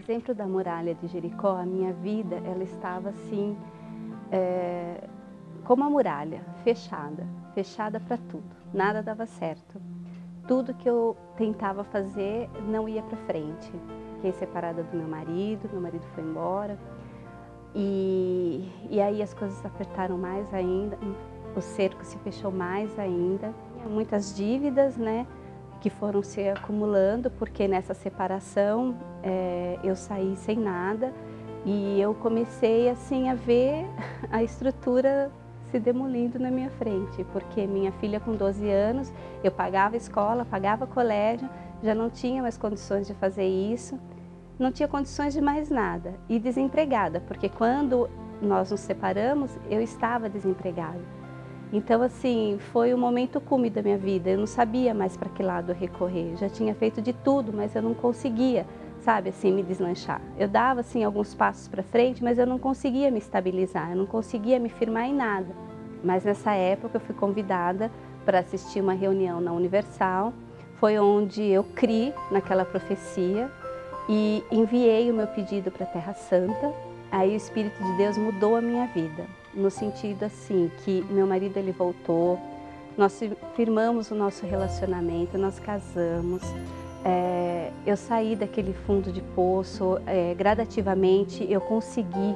exemplo da muralha de Jericó, a minha vida ela estava assim, como a muralha, fechada para tudo, nada dava certo. Tudo que eu tentava fazer não ia para frente. Fiquei separada do meu marido foi embora. E aí as coisas apertaram mais ainda, o cerco se fechou mais ainda. Muitas dívidas, né, que foram se acumulando, porque nessa separação eu saí sem nada e eu comecei assim a ver a estrutura se demolindo na minha frente, porque minha filha com 12 anos, eu pagava escola, pagava colégio, já não tinha mais condições de fazer isso, não tinha condições de mais nada e desempregada, porque quando nós nos separamos, eu estava desempregada. Então assim, foi um momento cúmule da minha vida, eu não sabia mais para que lado recorrer, já tinha feito de tudo, mas eu não conseguia, sabe, assim, me deslanchar. Eu dava assim alguns passos para frente, mas eu não conseguia me estabilizar, eu não conseguia me firmar em nada. Mas nessa época eu fui convidada para assistir uma reunião na Universal, foi onde eu criei naquela profecia e enviei o meu pedido para a Terra Santa. Aí o Espírito de Deus mudou a minha vida, no sentido assim, que meu marido ele voltou, nós firmamos o nosso relacionamento, nós casamos, eu saí daquele fundo de poço, gradativamente eu consegui,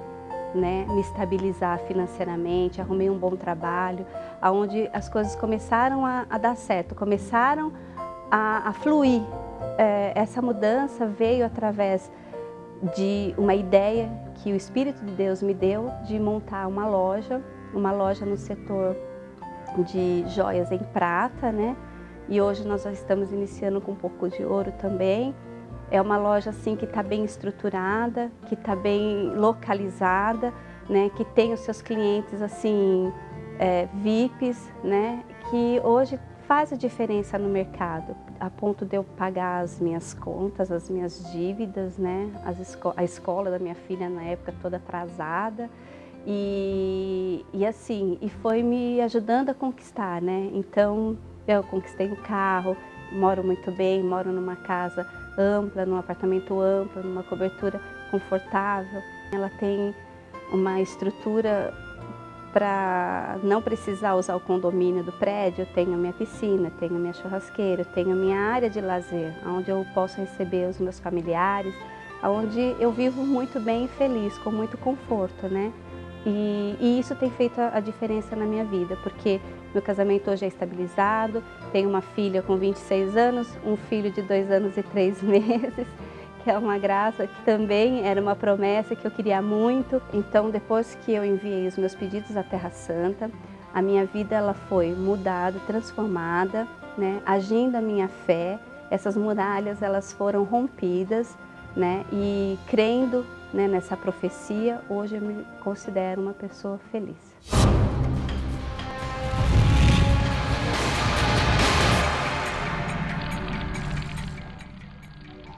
né, me estabilizar financeiramente, arrumei um bom trabalho, onde as coisas começaram a dar certo, começaram a fluir. Essa mudança veio através de uma ideia que o Espírito de Deus me deu de montar uma loja no setor de joias em prata, né? E hoje nós já estamos iniciando com um pouco de ouro também. É uma loja assim que está bem estruturada, que está bem localizada, né? Que tem os seus clientes assim VIPs, né? Que hoje faz a diferença no mercado, a ponto de eu pagar as minhas contas, as minhas dívidas, né? A escola da minha filha na época toda atrasada e foi me ajudando a conquistar, né? Então eu conquistei um carro, moro muito bem, moro numa casa ampla, num apartamento amplo, numa cobertura confortável. Ela tem uma estrutura para não precisar usar o condomínio do prédio. Eu tenho a minha piscina, tenho a minha churrasqueira, tenho a minha área de lazer, onde eu posso receber os meus familiares, onde eu vivo muito bem e feliz, com muito conforto, né? E isso tem feito a diferença na minha vida, porque meu casamento hoje é estabilizado, tenho uma filha com 26 anos, um filho de 2 anos e 3 meses, que é uma graça, que também era uma promessa que eu queria muito. Então, depois que eu enviei os meus pedidos à Terra Santa, a minha vida ela foi mudada, transformada, né? Agindo a minha fé, essas muralhas elas foram rompidas, né? E crendo, né, nessa profecia, hoje eu me considero uma pessoa feliz.